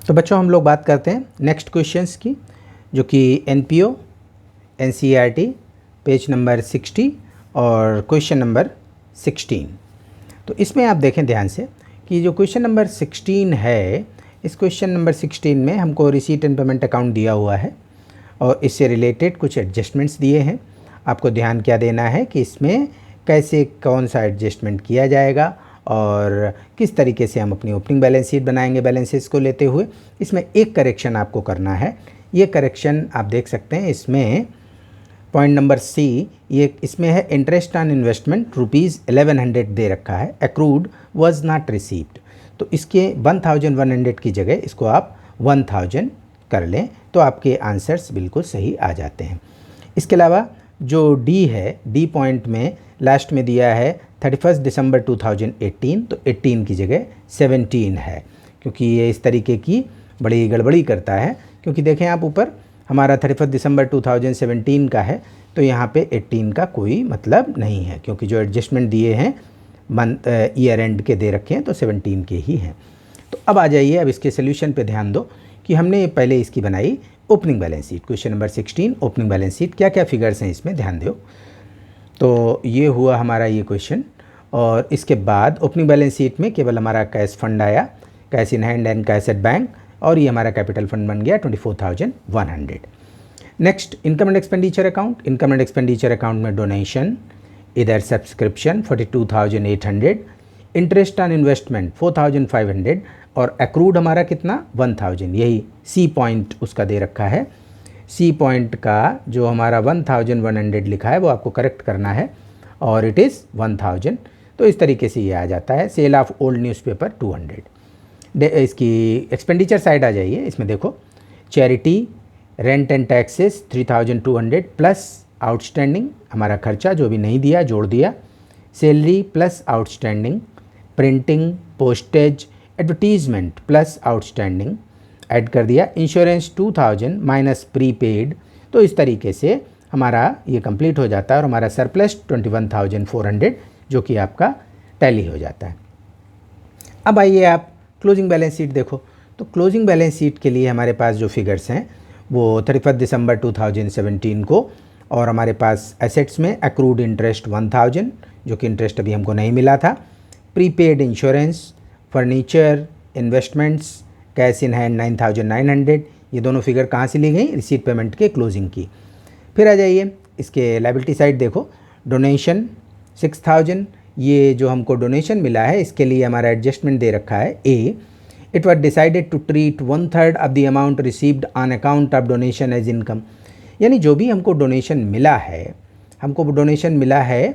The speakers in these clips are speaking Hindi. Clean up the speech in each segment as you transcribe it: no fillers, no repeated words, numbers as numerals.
तो बच्चों हम लोग बात करते हैं नेक्स्ट क्वेश्चंस की, जो कि एनपीओ एनसीईआरटी पेज नंबर 60 और क्वेश्चन नंबर 16। तो इसमें आप देखें ध्यान से कि जो क्वेश्चन नंबर 16 है, इस क्वेश्चन नंबर 16 में हमको रिसीट एंड पेमेंट अकाउंट दिया हुआ है और इससे रिलेटेड कुछ एडजस्टमेंट्स दिए हैं। आपको ध्यान क्या देना है कि इसमें कैसे कौन सा एडजस्टमेंट किया जाएगा और किस तरीके से हम अपनी ओपनिंग बैलेंस शीट बनाएंगे बैलेंसेस को लेते हुए। इसमें एक करेक्शन आपको करना है। ये करेक्शन आप देख सकते हैं इसमें पॉइंट नंबर सी, ये इसमें है इंटरेस्ट ऑन इन्वेस्टमेंट ₹1100 दे रखा है, एक्रूड वाज नॉट रिसीव्ड। तो इसके 1100 की जगह इसको आप 1000 कर लें तो आपके आंसर्स बिल्कुल सही आ जाते हैं। इसके अलावा जो डी है, डी पॉइंट में लास्ट में दिया है 31 दिसंबर 2018, तो 18 की जगह 17 है, क्योंकि ये इस तरीके की बड़ी गड़बड़ी करता है। क्योंकि देखें आप ऊपर हमारा 31 दिसंबर 2017 का है, तो यहाँ पे 18 का कोई मतलब नहीं है, क्योंकि जो एडजस्टमेंट दिए हैं मंथ ईयर एंड के दे रखे हैं तो 17 के ही हैं। तो अब आ जाइए, अब इसके सोल्यूशन पे ध्यान दो कि हमने पहले इसकी बनाई opening balance sheet. Question number 16 opening balance sheet, क्या क्या फिगर्स हैं इसमें ध्यान दो। तो ये हुआ हमारा ये क्वेश्चन, और इसके बाद ओपनिंग बैलेंस शीट में केवल हमारा कैश फंड आया, cash in hand and cash at bank, और ये हमारा कैपिटल फंड बन गया 24,100। Next income and expenditure account. Income and expenditure account में डोनेशन, इधर सब्सक्रिप्शन 42,800, इंटरेस्ट ऑन इन्वेस्टमेंट 4,500 और एक्रूड हमारा कितना 1000। यही सी पॉइंट उसका दे रखा है। सी पॉइंट का जो हमारा 1100 लिखा है वो आपको करेक्ट करना है और इट इज़ 1000। तो इस तरीके से ये आ जाता है। Sale of old newspaper 200। इसकी एक्सपेंडिचर साइड आ जाइए, इसमें देखो charity, rent and taxes 3200 plus outstanding हमारा खर्चा जो भी नहीं दिया जोड़ दिया, salary plus outstanding, printing, postage, advertisement plus outstanding add कर दिया, इंश्योरेंस 2000 माइनस प्रीपेड। तो इस तरीके से हमारा ये कंप्लीट हो जाता है और हमारा सरप्लस 21,400 जो कि आपका टैली हो जाता है। अब आइए आप क्लोजिंग बैलेंस शीट देखो। तो क्लोजिंग बैलेंस शीट के लिए हमारे पास जो फिगर्स हैं वो 31 दिसंबर 2017 को, और हमारे पास एसेट्स में एक्रूड इंटरेस्ट 1000 जो कि इंटरेस्ट अभी हमको नहीं मिला था, prepaid insurance, furniture, investments, cash in hand 9,900। ये दोनों फिगर कहाँ से ली गई? रिसीट पेमेंट के क्लोजिंग की। फिर आ जाइए इसके लायबिलिटी साइड देखो, डोनेशन 6000, ये जो हमको डोनेशन मिला है इसके लिए हमारा एडजस्टमेंट दे रखा है ए, it was decided to treat 1/3 of the amount received on account of donation as income. यानी जो भी हमको डोनेशन मिला है, हमको डोनेशन मिला है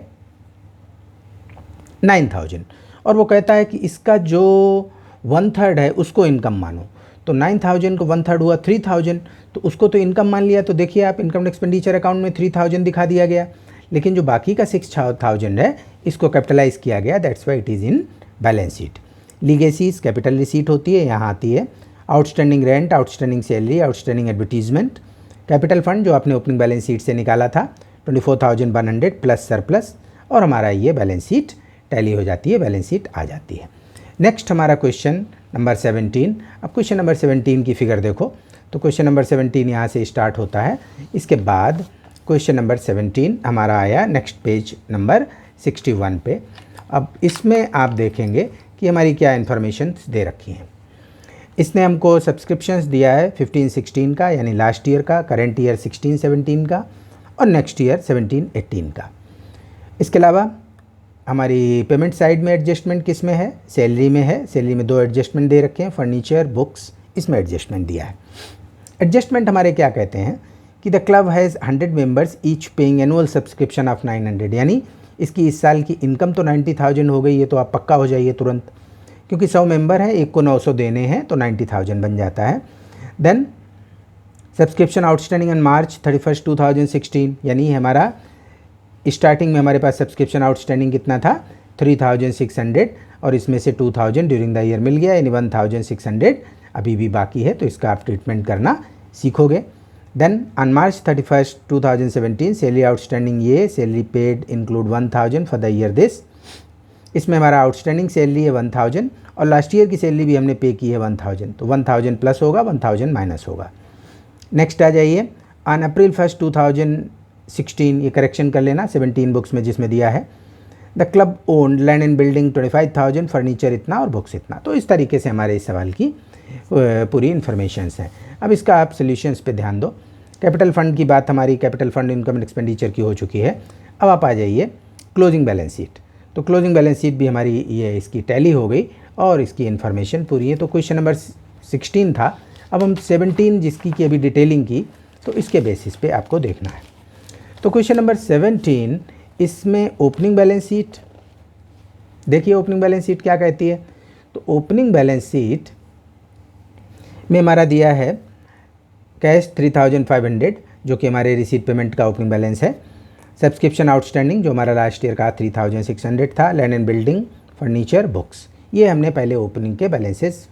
9000 और वो कहता है कि इसका जो 1/3 है उसको इनकम मानो। तो 9000 को 1/3 हुआ 3000, तो उसको तो इनकम मान लिया। तो देखिए आप इनकम एक्सपेंडिचर अकाउंट में 3000 दिखा दिया गया, लेकिन जो बाकी का 6000 है इसको कैपिटलाइज किया गया, that's why it is in balance sheet. Legacies capital receipt होती है, यहाँ आती है outstanding rent, outstanding salary, outstanding advertisement, capital fund जो आपने ओपनिंग बैलेंस शीट से निकाला था 24,100 प्लस सरप्लस, और हमारा ये बैलेंस शीट टैली हो जाती है, बैलेंस शीट आ जाती है। नेक्स्ट हमारा क्वेश्चन नंबर 17। अब क्वेश्चन नंबर 17 की फिगर देखो। तो क्वेश्चन नंबर 17 यहाँ से स्टार्ट होता है, इसके बाद क्वेश्चन नंबर 17 हमारा आया नेक्स्ट पेज नंबर 61 पे। अब इसमें आप देखेंगे कि हमारी क्या इन्फॉर्मेशन दे रखी हैं। इसने हमको सब्सक्रिप्शंस दिया है 15-16 का, यानी लास्ट ईयर का, करेंट ईयर 16-17 का, और नेक्स्ट ईयर 17-18 का। इसके अलावा हमारी पेमेंट साइड में एडजस्टमेंट किस में है? सैलरी में है। सैलरी में 2 एडजस्टमेंट दे रखे हैं, फर्नीचर, बुक्स, इसमें एडजस्टमेंट दिया है। एडजस्टमेंट हमारे क्या कहते हैं कि the club has 100 members each paying annual subscription of 900, यानी इसकी इस साल की इनकम तो 90,000 हो गई है। तो आप पक्का हो जाइए तुरंत, क्योंकि 100 मेंबर हैं, एक को 900 देने हैं तो 90,000 बन जाता है। Then subscription outstanding on March 31, 2016, यानी हमारा स्टार्टिंग में हमारे पास सब्सक्रिप्शन आउटस्टैंडिंग कितना था 3600, और इसमें से 2000 ड्यूरिंग द ईयर मिल गया, यानी 1600 अभी भी बाकी है। तो इसका आप ट्रीटमेंट करना सीखोगे। Then on March 31, 2017 salary outstanding, ये salary paid include 1000 for the year this, इसमें हमारा आउटस्टैंडिंग सैलरी है 1000 और लास्ट ईयर की सैलरी भी हमने पे की है 1000, तो 1000 प्लस होगा, 1000 माइनस होगा। नेक्स्ट आ जाइए, ऑन अप्रैल 1 2016, ये करेक्शन कर लेना 17 बुक्स में जिसमें दिया है, the club owned land and building 25,000, furniture इतना और बुक्स इतना। तो इस तरीके से हमारे इस सवाल की पूरी इन्फॉर्मेशंस हैं। अब इसका आप सोल्यूशंस पे ध्यान दो। कैपिटल फंड की बात हमारी, capital fund income and expenditure की हो चुकी है। अब आप आ जाइए क्लोजिंग बैलेंस शीट। तो क्लोजिंग बैलेंस शीट भी हमारी ये इसकी टैली हो गई और इसकी इन्फॉर्मेशन पूरी है। तो क्वेश्चन नंबर 16 था, अब हम 17 जिसकी की अभी डिटेलिंग की, तो इसके बेसिस पे आपको देखना है। तो क्वेश्चन नंबर 17, इसमें ओपनिंग बैलेंस शीट देखिए, ओपनिंग बैलेंस शीट क्या कहती है। तो ओपनिंग बैलेंस शीट में हमारा दिया है कैश 3500 जो कि हमारे रिसीट पेमेंट का ओपनिंग बैलेंस है। सब्सक्रिप्शन आउटस्टैंडिंग जो हमारा लास्ट ईयर का 3600 था। Land and building, furniture, books, ये हमने पहले ओपनिंग के balances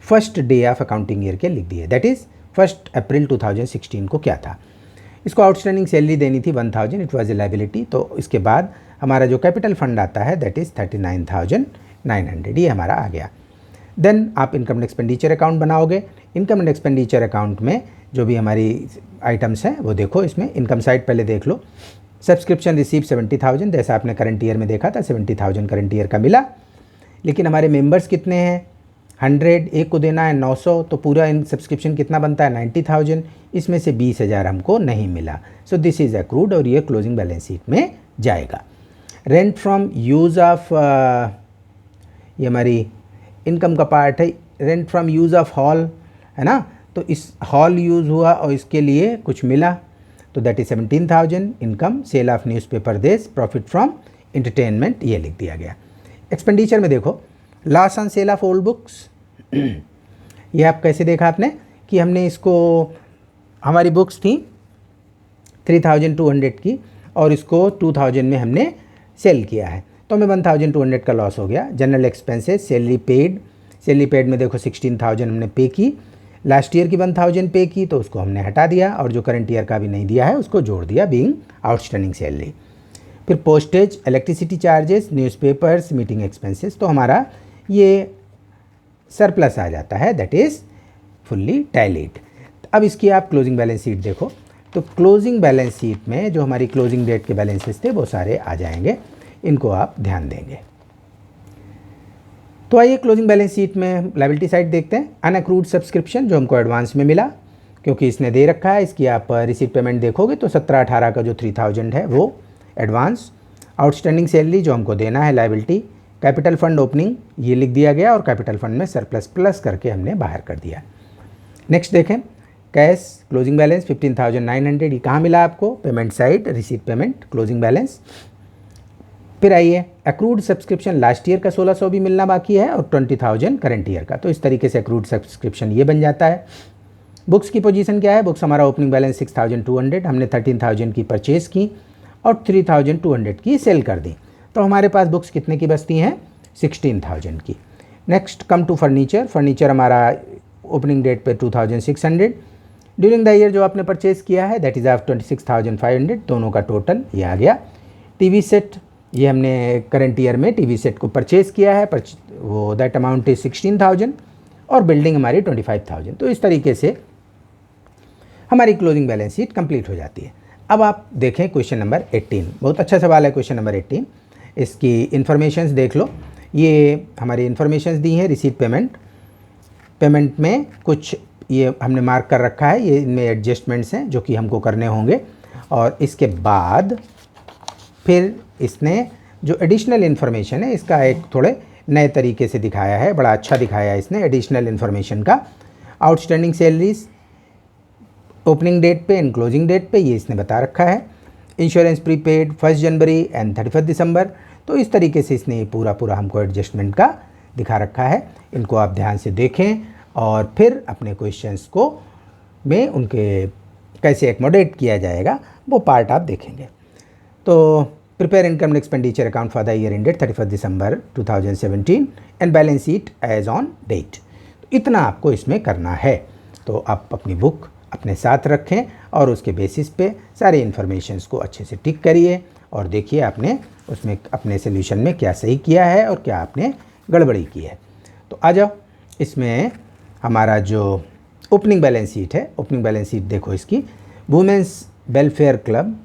first day of accounting year के लिख दिए, दैट इज़ 1 अप्रैल 2016 को क्या था। इसको आउटस्टैंडिंग सैलरी देनी थी 1000, इट वाज ए लायबिलिटी। तो इसके बाद हमारा जो कैपिटल फंड आता है दैट इज़ 39,900, ये हमारा आ गया। देन आप इनकम एंड एक्सपेंडिचर अकाउंट बनाओगे। इनकम एंड एक्सपेंडिचर अकाउंट में जो भी हमारी आइटम्स हैं वो देखो, इसमें इनकम साइड पहले देख लो। सब्सक्रिप्शन रिसीव 70,000, जैसा आपने करंट ईयर में देखा था 70,000 करंट ईयर का मिला। लेकिन हमारे मेंबर्स कितने हैं 100, एक को देना है 900, तो पूरा इन सब्सक्रिप्शन कितना बनता है 90,000, इसमें से 20,000 हमको नहीं मिला। सो दिस इज़ अक्रूड और ये क्लोजिंग बैलेंस शीट में जाएगा। रेंट फ्रॉम यूज़ ऑफ, ये हमारी इनकम का पार्ट है। Rent from use of hall है ना, तो इस हॉल यूज़ हुआ और इसके लिए कुछ मिला, तो that is 17,000। Income, sale of newspaper देश, प्रॉफिट फ्रॉम एंटरटेनमेंट, ये लिख दिया गया। एक्सपेंडिचर में देखो, loss on sale of old books, ये आप कैसे देखा आपने कि हमने इसको, हमारी बुक्स थी 3200 की और इसको 2000 में हमने सेल किया है, तो हमें 1200 का लॉस हो गया। जनरल एक्सपेंसेस, सैलरी पेड में देखो 16,000 हमने पे की, लास्ट ईयर की 1000 पे की, तो उसको हमने हटा दिया और जो करंट ईयर का भी नहीं दिया है उसको जोड़ दिया बीइंग आउटस्टैंडिंग सैलरी। फिर postage, electricity charges, newspapers, meeting expenses, तो हमारा ये सरप्लस आ जाता है, दैट इज़ फुल्ली टैलीड। अब इसकी आप क्लोजिंग बैलेंस शीट देखो, तो क्लोजिंग बैलेंस शीट में जो हमारी क्लोजिंग डेट के बैलेंसेस थे वो सारे आ जाएंगे, इनको आप ध्यान देंगे। तो आइए क्लोजिंग बैलेंस शीट में लायबिलिटी साइड देखते हैं। अनअक्रूड सब्सक्रिप्शन जो हमको एडवांस में मिला क्योंकि इसने दे रखा है, इसकी आप रिसीट पेमेंट देखोगे तो 17-18 का जो 3000 है वो एडवांस। आउटस्टैंडिंग सैलरी जो हमको देना है लायबिलिटी। कैपिटल फंड ओपनिंग ये लिख दिया गया और कैपिटल फंड में सरप्लस प्लस करके हमने बाहर कर दिया। नेक्स्ट देखें, कैश क्लोजिंग बैलेंस 15,900, ये कहाँ मिला आपको, payment side, receipt payment, closing balance. फिर आइए अक्रूड सब्सक्रिप्शन, लास्ट ईयर का 1600 भी मिलना बाकी है और 20,000 करंट ईयर का, तो इस तरीके से अक्रूड सब्सक्रिप्शन ये बन जाता है। बुक्स की पोजीशन क्या है, बुक्स हमारा ओपनिंग बैलेंस 6,200, हमने 13,000 की परचेज़ की और 3,200 की सेल कर दी, तो हमारे पास बुक्स कितने की बचती हैं 16,000 की। नेक्स्ट कम टू फर्नीचर हमारा ओपनिंग डेट पे 2,600, ड्यूरिंग द ईयर जो आपने परचेज़ किया है दैट इज़ ऑफ 26,500, दोनों का टोटल ये आ गया। टीवी सेट, ये हमने करंट ईयर में टीवी सेट को परचेज़ किया है, वो दैट अमाउंट इज 16,000 और बिल्डिंग हमारी 25,000, तो इस तरीके से हमारी क्लोजिंग बैलेंस शीट कंप्लीट हो जाती है। अब आप देखें क्वेश्चन नंबर 18, बहुत अच्छा सवाल है क्वेश्चन नंबर 18। इसकी इन्फॉर्मेशंस देख लो, ये हमारी इन्फॉर्मेशंस दी हैं। रिसीट पेमेंट में कुछ ये हमने मार्क कर रखा है, ये इनमें एडजस्टमेंट्स हैं जो कि हमको करने होंगे, और इसके बाद फिर इसने जो एडिशनल इन्फॉर्मेशन है इसका एक थोड़े नए तरीके से दिखाया है, बड़ा अच्छा दिखाया है इसने एडिशनल इन्फॉर्मेशन का। आउटस्टैंडिंग सैलरीज ओपनिंग डेट पे एंड क्लोजिंग डेट पे ये इसने बता रखा है। इंश्योरेंस प्रीपेड 1 जनवरी एंड 31 दिसंबर, तो इस तरीके से इसने पूरा हमको एडजस्टमेंट का दिखा रखा है। इनको आप ध्यान से देखें और फिर अपने क्वेश्चंस को में उनके कैसे एकमोडेट किया जाएगा वो पार्ट आप देखेंगे। तो prepare income and expenditure account for the year ended 31 December 2017 and balance sheet as on date, तो इतना आपको इसमें करना है। तो आप अपनी बुक अपने साथ रखें और उसके बेसिस पे सारी इन्फॉर्मेशंस को अच्छे से टिक करिए और देखिए आपने उसमें अपने सोल्यूशन में क्या सही किया है और क्या आपने गड़बड़ी की है। तो आ जाओ, इसमें हमारा जो ओपनिंग बैलेंस शीट है, ओपनिंग बैलेंस शीट देखो इसकी, women's welfare club,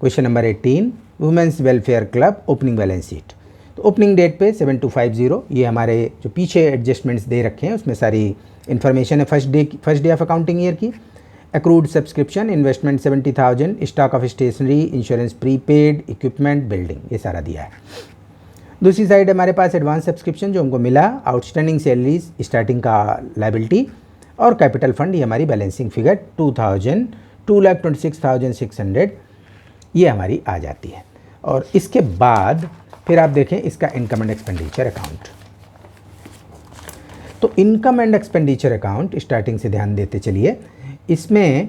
question number 18, women's welfare club opening balance sheet. तो ओपनिंग डेट पे 7250, ये हमारे जो पीछे एडजस्टमेंट्स दे रखे हैं उसमें सारी इन्फॉर्मेशन है first day of accounting year की। Accrued subscription, investment 70,000, stock of stationery, insurance prepaid, equipment, building, ये सारा दिया है। दूसरी साइड हमारे पास एडवांस सब्सक्रिप्शन जो हमको मिला, आउटस्टैंडिंग सैलरीज, स्टार्टिंग का लायबिलिटी और कैपिटल फंड, ये हमारी बैलेंसिंग फिगर 2,26,600 ये हमारी आ जाती है। और इसके बाद फिर आप देखें इसका इनकम एंड एक्सपेंडिचर अकाउंट। तो income and expenditure account starting से ध्यान देते चलिए, इसमें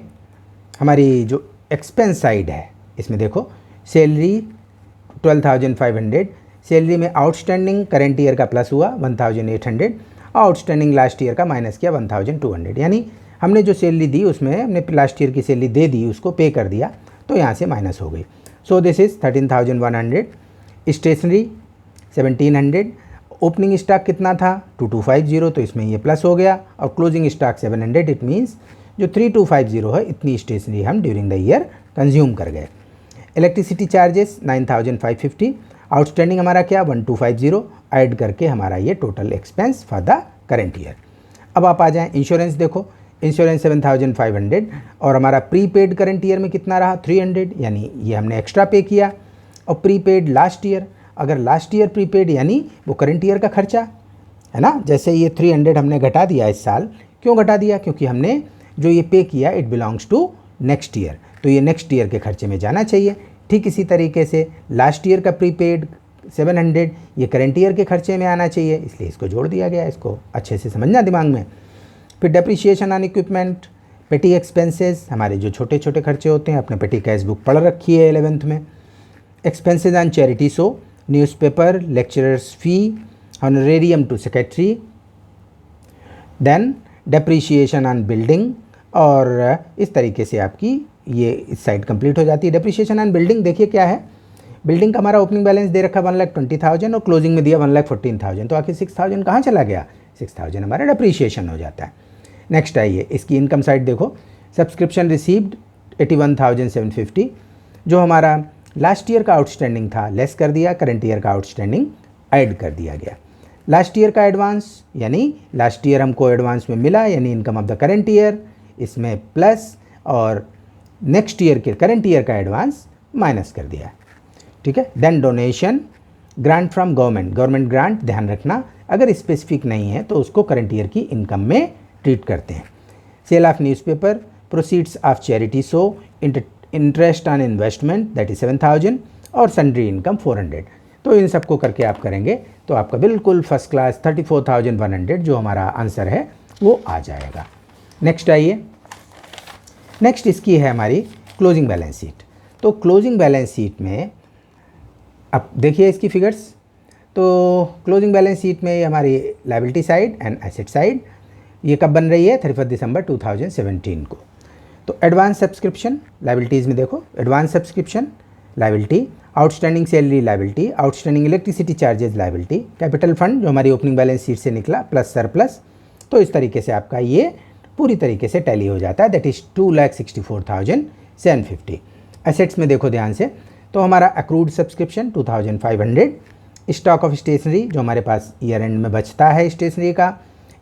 हमारी जो एक्सपेंस साइड है इसमें देखो, सैलरी 12,500, सैलरी में आउटस्टैंडिंग करेंट ईयर का प्लस हुआ 1,800, आउटस्टैंडिंग लास्ट ईयर का माइनस किया 1,200, यानी हमने जो सैलरी दी उसमें हमने लास्ट ईयर की सैलरी दे दी, उसको पे कर दिया, तो यहाँ से माइनस हो गई। So this is 13,100, stationery 1,700, opening stock कितना था 2250, तो इसमें ये प्लस हो गया, और क्लोजिंग स्टॉक 700, इट मीन्स जो 3250 है इतनी स्टेशनरी हम ड्यूरिंग द ईयर कंज्यूम कर गए। इलेक्ट्रिसिटी चार्जेस 9,550, आउटस्टैंडिंग हमारा क्या 1,250, ऐड करके हमारा ये total expense for the current year. अब आप आ जाएँ इंश्योरेंस, देखो इंश्योरेंस 7,500 और हमारा प्रीपेड करंट ईयर में कितना रहा 300, यानी ये हमने एक्स्ट्रा पे किया। और प्रीपेड लास्ट ईयर, अगर लास्ट ईयर प्रीपेड यानी वो करंट ईयर का खर्चा है ना, जैसे ये 300 हमने घटा दिया इस साल, क्यों घटा दिया, क्योंकि हमने जो ये पे किया it belongs to next year, तो ये नेक्स्ट ईयर के खर्चे में जाना चाहिए। ठीक इसी तरीके से लास्ट ईयर का प्रीपेड 700 ये करंट ईयर के खर्चे में आना चाहिए, इसलिए इसको जोड़ दिया गया। इसको अच्छे से समझना दिमाग में। फिर डेप्रिसिएशन ऑन इक्विपमेंट, पेटी एक्सपेंसेस, हमारे जो छोटे छोटे खर्चे होते हैं, अपने पेटी कैश बुक पढ़ रखी है 11th में। Expenses on charity show, newspaper, lecturers fee, honorarium to secretary, then depreciation on building, और इस तरीके से आपकी ये इस साइड कंप्लीट हो जाती है। डेप्रिसिएशन ऑन बिल्डिंग देखिए क्या है, बिल्डिंग का हमारा ओपनिंग बैलेंस दे रखा 1,20,000 और क्लोजिंग में दिया 1,14,000, तो आखिर 6,000 कहाँ चला गया, 6,000 हमारा डेप्रिसिएशन हो जाता है। नेक्स्ट आइए इसकी इनकम साइड देखो, सब्सक्रिप्शन रिसीव्ड 81,750, जो हमारा लास्ट ईयर का आउटस्टैंडिंग था लेस कर दिया, करंट ईयर का आउटस्टैंडिंग ऐड कर दिया गया। लास्ट ईयर का एडवांस, यानी लास्ट ईयर हमको एडवांस में मिला, यानी income of the current year, इसमें प्लस, और नेक्स्ट ईयर के करंट ईयर का एडवांस माइनस कर दिया। ठीक है। Then donation, grant from government, government grant ध्यान रखना अगर स्पेसिफिक नहीं है तो उसको करंट ईयर की इनकम में ट्रीट करते हैं। Sale of newspaper, proceeds of charity show, interest on investment that is 7,000 और सन्ड्री इनकम 400। तो इन सबको करके आप करेंगे तो आपका बिल्कुल फर्स्ट क्लास 34,100 जो हमारा आंसर है वो आ जाएगा। नेक्स्ट आइए, नेक्स्ट इसकी है हमारी क्लोजिंग बैलेंस शीट। तो क्लोजिंग बैलेंस शीट में अब देखिए इसकी फिगर्स, तो क्लोजिंग बैलेंस शीट में ये हमारी liability side and asset side ये कब बन रही है 31 दिसंबर 2017 को। तो एडवांस सब्सक्रिप्शन लायबिलिटीज़ में देखो, advance subscription liability, outstanding salary liability, outstanding electricity charges liability, capital fund जो हमारी ओपनिंग बैलेंस शीट से निकला प्लस सरप्लस। तो इस तरीके से आपका ये पूरी तरीके से टैली हो जाता है, दैट इज़ 2,64,750। एसेट्स में देखो ध्यान से, तो हमारा accrued subscription 2,500, stock of stationery जो हमारे पास ईयर एंड में बचता है स्टेशनरी का,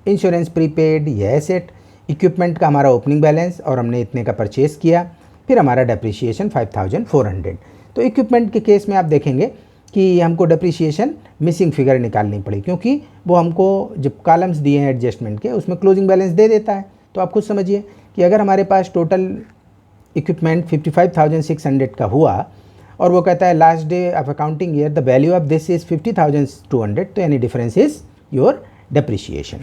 इंश्योरेंस प्रीपेड ये एसेट, इक्विपमेंट का हमारा ओपनिंग बैलेंस और हमने इतने का परचेस किया, फिर हमारा डेप्रिसिएशन 5,400। तो इक्विपमेंट के केस में आप देखेंगे कि हमको डेप्रिसिएशन मिसिंग फिगर निकालनी पड़ी, क्योंकि वो हमको जब कॉलम्स दिए हैं एडजस्टमेंट के उसमें क्लोजिंग बैलेंस दे देता है। तो आप खुद समझिए कि अगर हमारे पास टोटल इक्विपमेंट 55,600 का हुआ और वो कहता है last day of accounting year the value of this is 50,200, तो यानी difference is your depreciation.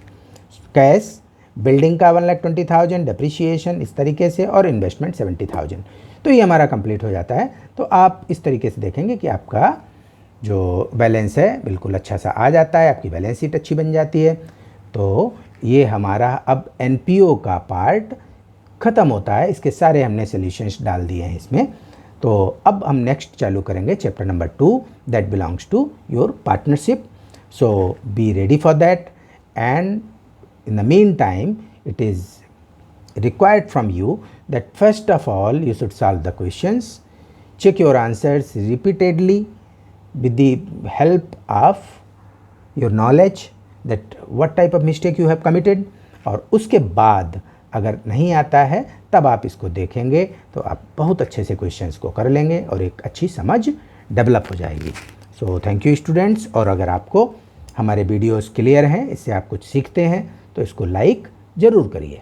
Cash building का 1,20,000 डेप्रिसिएशन इस तरीके से, और इन्वेस्टमेंट 70,000। तो ये हमारा कंप्लीट हो जाता है। तो आप इस तरीके से देखेंगे कि आपका जो बैलेंस है बिल्कुल अच्छा सा आ जाता है, आपकी बैलेंस शीट अच्छी बन जाती है। तो ये हमारा अब एनपीओ का पार्ट ख़त्म होता है, इसके सारे हमने सॉल्यूशंस डाल दिए हैं इसमें। तो अब हम नेक्स्ट चालू करेंगे chapter number 2 that belongs to your partnership. So be ready for that, and in the meantime it is required from you that first of all you should solve the questions, check your answers repeatedly with the help of your knowledge that what type of mistake you have committed. और उसके बाद अगर नहीं आता है तब आप इसको देखेंगे तो आप बहुत अच्छे से क्वेश्चंस को कर लेंगे और एक अच्छी समझ डेवलप हो जाएगी. So thank you students. और अगर आपको हमारे वीडियोस क्लियर हैं, इससे आप कुछ सीखते हैं, तो इसको लाइक ज़रूर करिए.